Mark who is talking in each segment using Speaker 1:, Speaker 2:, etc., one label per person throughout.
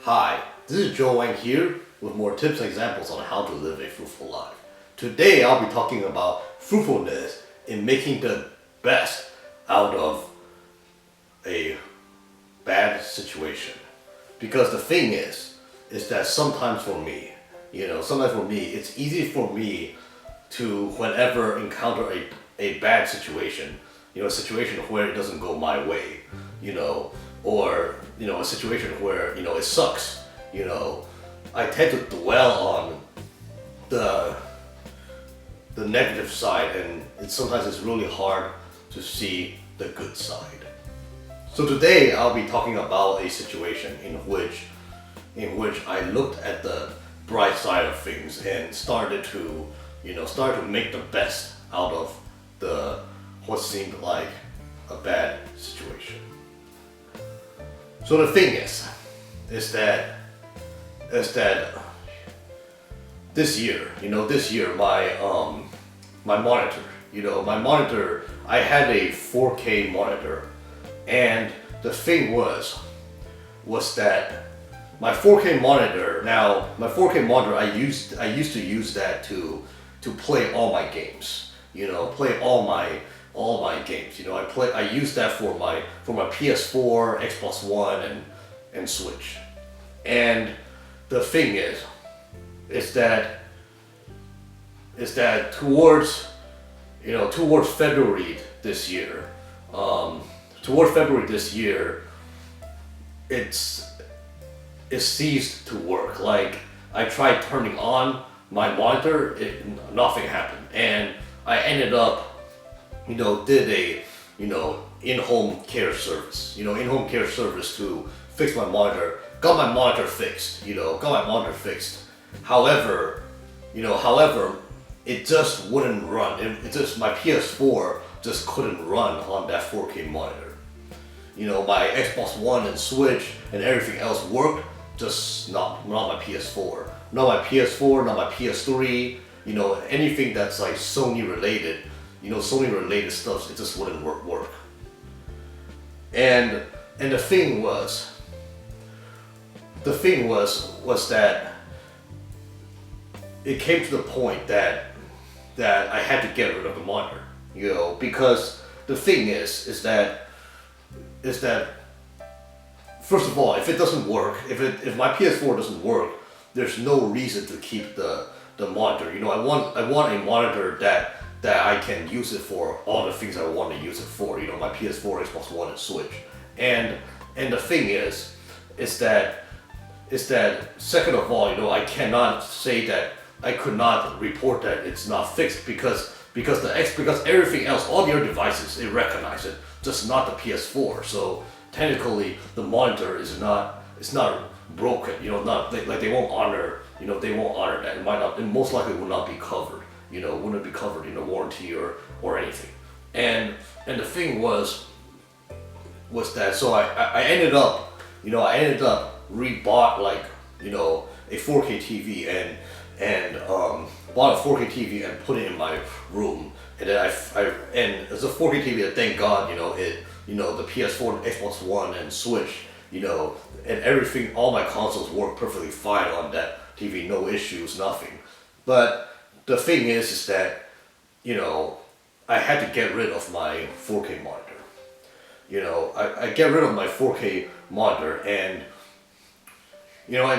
Speaker 1: Hi, this is Joe Wang here with more tips and examples on how to live a fruitful life. Today I'll be talking about fruitfulness in making the best out of a bad situation. Because the thing is that sometimes for me, it's easy for me to, whenever encounter a bad situation, a situation where it doesn't go my way, or a situation where it sucks, I tend to dwell on the negative side, and sometimes it's really hard to see the good side. So today I'll be talking about a situation in which I looked at the bright side of things and started to make the best out of what seemed like a bad situation. So the thing is that this year my monitor, I had a 4K monitor, and the thing was that my 4K monitor, I used to use that to play all my games, play all my games. I use that for my PS4, Xbox One, and Switch. And the thing is that towards February this year, it ceased to work. Like, I tried turning on my monitor, nothing happened, and I ended up did a in-home care service, to fix my monitor. Got my monitor fixed. However, it just wouldn't run. My PS4 just couldn't run on that 4K monitor. My Xbox One and Switch and everything else worked, just not my PS4. Not my PS4, not my PS3. Anything that's like Sony related stuff, it just wouldn't work. And the thing was that it came to the point that I had to get rid of the monitor, because the thing is that first of all, if it doesn't work, if my PS4 doesn't work, there's no reason to keep the monitor. I want a monitor that I can use it for all the things I want to use it for, my PS4, Xbox One, and Switch. And the thing is that second of all, I cannot say that I could not report that it's not fixed because everything else, all the other devices, it recognizes it, just not the PS4. So technically, the monitor it's not broken. They won't honor that. It most likely will not be covered. Wouldn't be covered in a warranty or anything. And the thing was that, so I ended up rebought a 4K TV and bought a 4K TV and put it in my room. And then and it's a 4K TV, thank God, the PS4, Xbox One, and Switch, and everything, all my consoles work perfectly fine on that TV, no issues, nothing. But the thing is that, I had to get rid of my 4K monitor. I get rid of my 4K monitor, and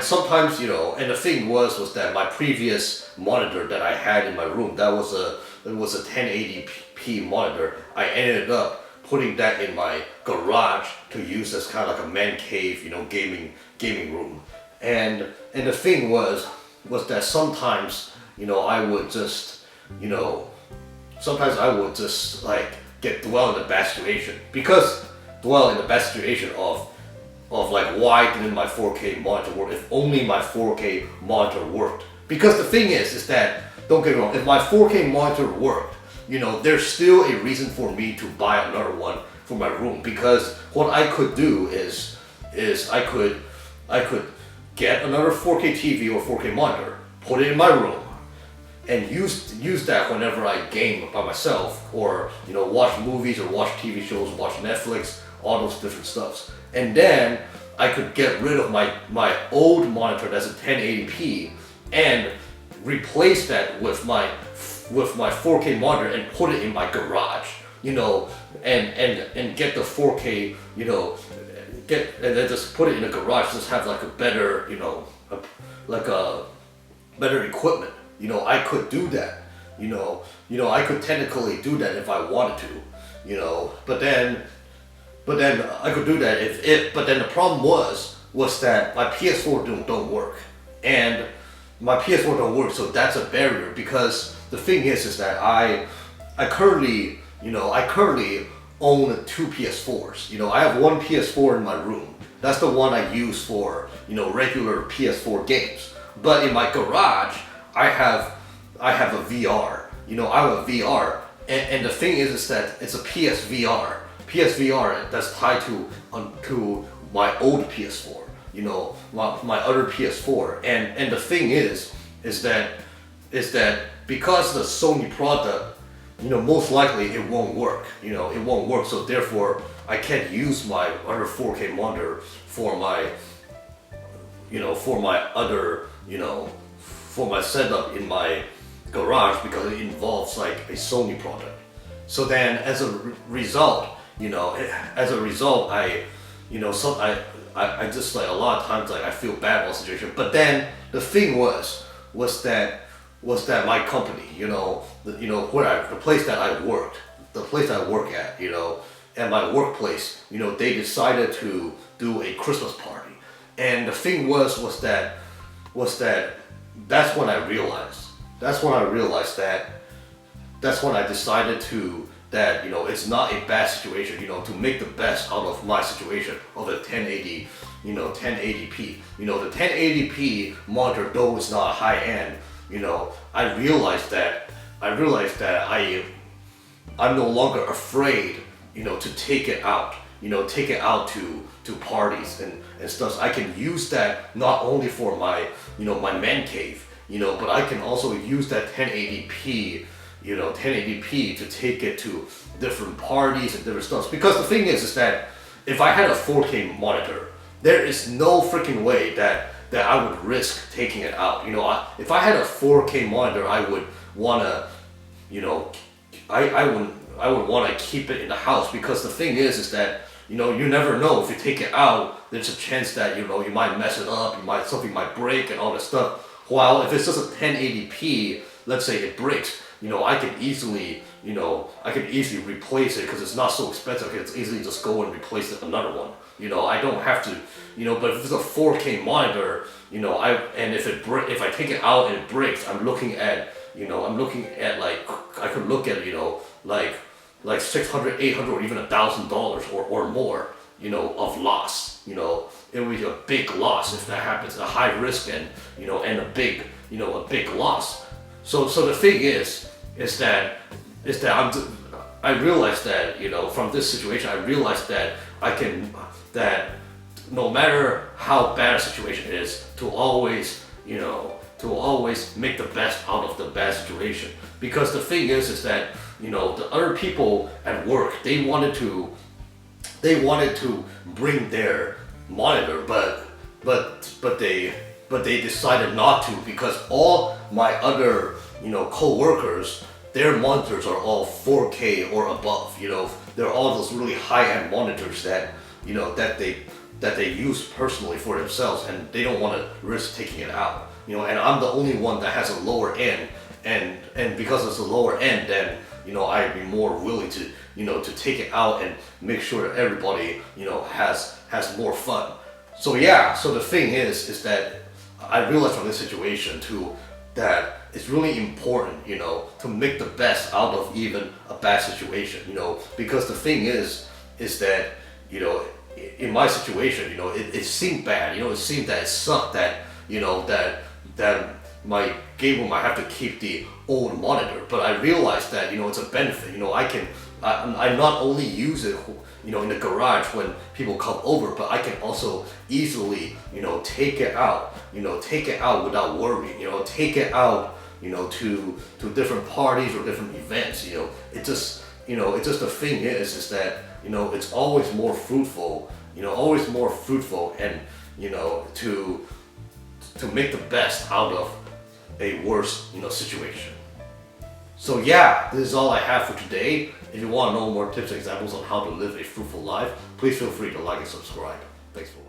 Speaker 1: sometimes, and the thing was that my previous monitor that I had in my room, it was a 1080p monitor. I ended up putting that in my garage to use as kind of like a man cave, gaming room. And the thing was that sometimes, I would just dwell in the bad situation of like, why didn't my 4K monitor work? If only my 4K monitor worked. Because the thing is that, don't get me wrong, if my 4K monitor worked, there's still a reason for me to buy another one for my room. Because what I could do is I could get another 4K TV or 4K monitor, put it in my room, and use that whenever I game by myself, or watch movies or watch TV shows, watch Netflix, all those different stuffs. And then I could get rid of my old monitor that's a 1080p and replace that with my 4K monitor and put it in my garage, and get the 4K, and then just put it in the garage, just have like a better, like a better equipment. I could do that. I could technically do that if I wanted to, but then I could do that but then the problem was that my PS4 don't work, and my PS4 don't work, so that's a barrier, because the thing is that I currently own two PS4s. I have one PS4 in my room. That's the one I use for, regular PS4 games. But in my garage, I have a VR. I have a VR, and the thing is that it's a PSVR that's tied to my old PS4. My other PS4, and the thing is that because the Sony product, most likely it won't work. It won't work. So therefore, I can't use my other 4K monitor for my setup in my garage, because it involves like a Sony product. So then, as a result, I just, like, a lot of times, like, I feel bad about the situation. But then the thing was that my company, the place that I worked, the place I work at, and my workplace, they decided to do a Christmas party. And the thing was that that's when I realized that's when I decided that it's not a bad situation, to make the best out of my situation of a 1080, 1080p. The 1080p monitor, though it's not high end, I realized that I'm no longer afraid, to take it out, to parties and stuff. So I can use that not only for my, my man cave, but I can also use that 1080p, 1080p to take it to different parties and different stuff. Because the thing is that if I had a 4K monitor, there is no freaking way that I would risk taking it out. If I had a 4K monitor, I would wanna, I would want to keep it in the house, because the thing is that you never know, if you take it out, there's a chance that you might mess it up, something might break and all that stuff. While if it's just a 1080p, let's say it breaks, I can easily replace it, because it's not so expensive. I can easily just go and replace it with another one. I don't have to, but if it's a 4K monitor, if I take it out and it breaks, I'm looking at like, I could look at, like $600, $800, or even $1,000 or more, of loss. It would be a big loss if that happens, a high risk and a big loss. So the thing is that I realized that, from this situation, I realized that no matter how bad a situation is, to always make the best out of the bad situation. Because the thing is that, the other people at work, they wanted to bring their monitor, but they decided not to, because all my other co-workers, their monitors are all 4K or above. They're all those really high-end monitors that that they use personally for themselves, and they don't want to risk taking it out. And I'm the only one that has a lower end, and because it's a lower end, then I'd be more willing to to take it out and make sure that everybody has more fun. So yeah, so the thing is that I realized from this situation too that it's really important, to make the best out of even a bad situation, because the thing is that, in my situation, it seemed bad, it seemed that it sucked that, that my game room might have to keep the old monitor, but I realized that, it's a benefit, I not only use it, in the garage when people come over, but I can also easily, take it out, without worry, take it out, to different parties or different events, it's just the thing is that, it's always more fruitful, always more fruitful and, to make the best out of a worse, situation. So yeah, this is all I have for today. If you want to know more tips and examples on how to live a fruitful life, please feel free to like and subscribe. Thanks for watching.